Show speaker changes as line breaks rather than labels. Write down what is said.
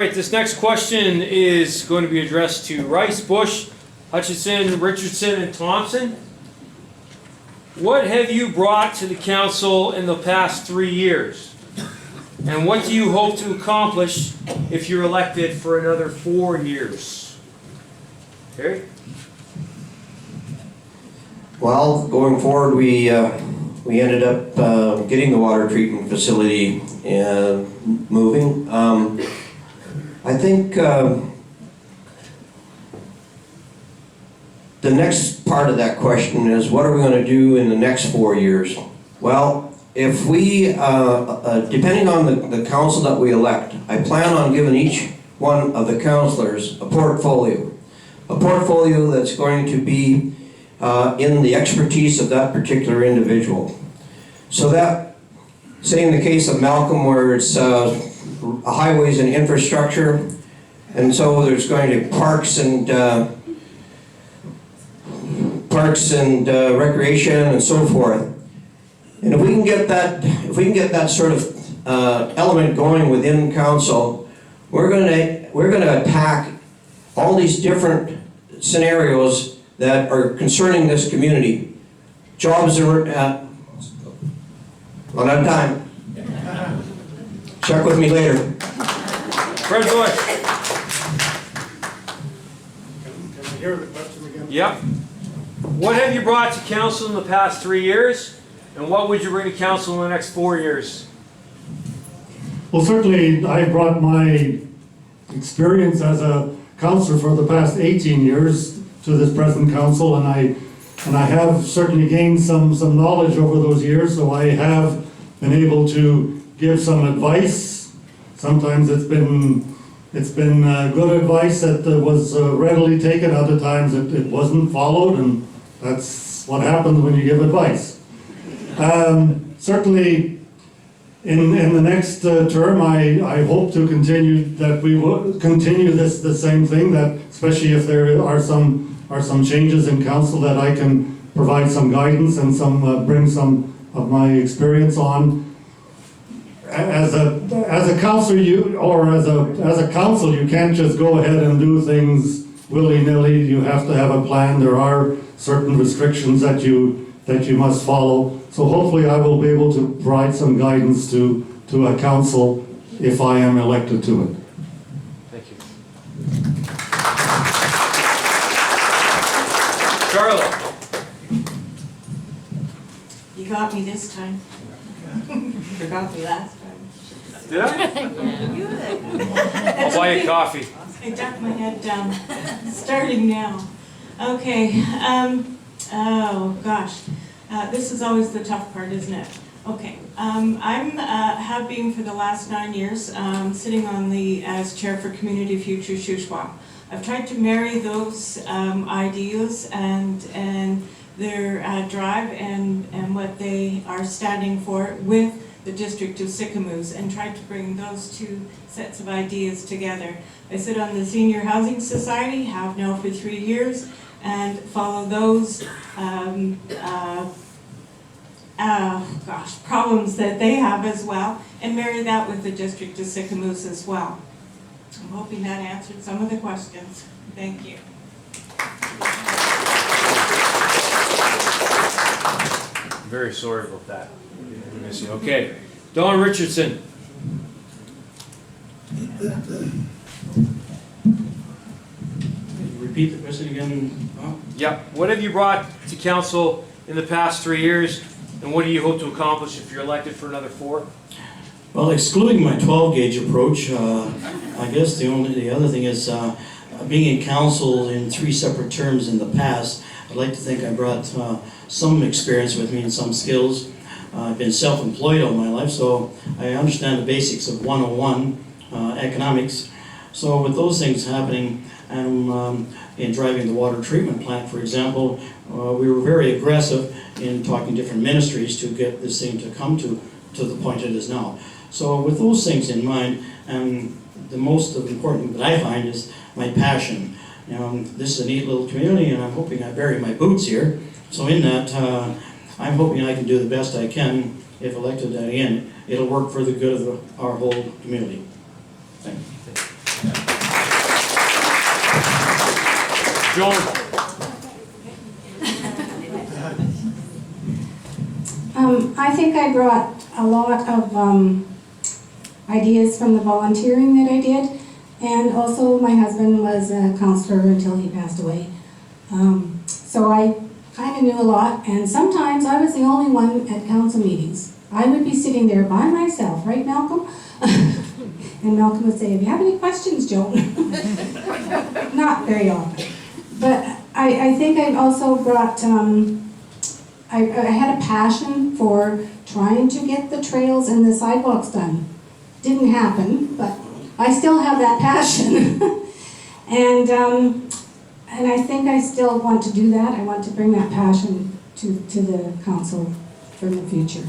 Right, this next question is going to be addressed to Rice, Bush, Hutchison, Richardson, and Thompson. What have you brought to the council in the past 3 years? And what do you hope to accomplish if you're elected for another 4 years? Terry?
Well, going forward, we ended up getting the water treatment facility moving. I think the next part of that question is, what are we going to do in the next 4 years? Well, if we, depending on the council that we elect, I plan on giving each one of the councilors a portfolio that's going to be in the expertise of that particular individual. So that, say in the case of Malcolm, where it's highways and infrastructure, and so there's going to be parks and recreation and so forth. And if we can get that sort of element going within council, we're going to attack all these different scenarios that are concerning this community. Jobs are run out of time. Check with me later.
Fred Bush?
Can I hear the question again?
Yep. What have you brought to council in the past 3 years? And what would you bring to council in the next 4 years?
Well, certainly I brought my experience as a councillor for the past 18 years to this present council, and I have certainly gained some knowledge over those years, so I have been able to give some advice. Sometimes it's been good advice that was readily taken, other times it wasn't followed, and that's what happens when you give advice. Certainly in the next term, I hope to continue that we will continue the same thing, that especially if there are some changes in council, that I can provide some guidance and bring some of my experience on. As a councillor, as a council, you can't just go ahead and do things willy-nilly. You have to have a plan. There are certain restrictions that you must follow. So hopefully I will be able to provide some guidance to a council if I am elected to it.
Thank you. Charlotte?
You got me this time. You got me last time.
Did I?
You did.
I'll buy you coffee.
I ducked my head down. Starting now. Okay. Oh gosh. This is always the tough part, isn't it? Okay. Have been for the last 9 years sitting on as chair for Community Future Shuswap. I've tried to marry those ideas and their drive and what they are standing for with the District of Sicamous, and tried to bring those two sets of ideas together. I sit on the Senior Housing Society, have now for 3 years, and follow those problems that they have as well, and marry that with the District of Sicamous as well. I'm hoping that answered some of the questions. Thank you.
I'm very sorry about that. I miss you. Okay. Don Richardson.
Repeat the question again.
Yep. What have you brought to council in the past 3 years, and what do you hope to accomplish if you're elected for another 4?
Well, excluding my 12-gauge approach, I guess the other thing is being in council in 3 separate terms in the past. I'd like to think I brought some experience with me and some skills. I've been self-employed all my life, so I understand the basics of 101 economics. So with those things happening, and in driving the water treatment plant, for example, we were very aggressive in talking to different ministries to get this thing to come to the point it is now. So with those things in mind, and the most important that I find is my passion. This is a neat little community, and I'm hoping I bury my boots here. So in that, I'm hoping I can do the best I can if elected again. It'll work for the good of our whole community. Thank you.
Joan.
I think I brought a lot of ideas from the volunteering that I did, and also my husband was a counselor until he passed away. So I kind of knew a lot, and sometimes I was the only one at council meetings. I would be sitting there by myself, right, Malcolm? And Malcolm would say, "Have you have any questions, Joan?" Not very often. But I think I've also brought, I had a passion for trying to get the trails and the sidewalks done. Didn't happen, but I still have that passion. And I think I still want to do that. I want to bring that passion to the council for the future.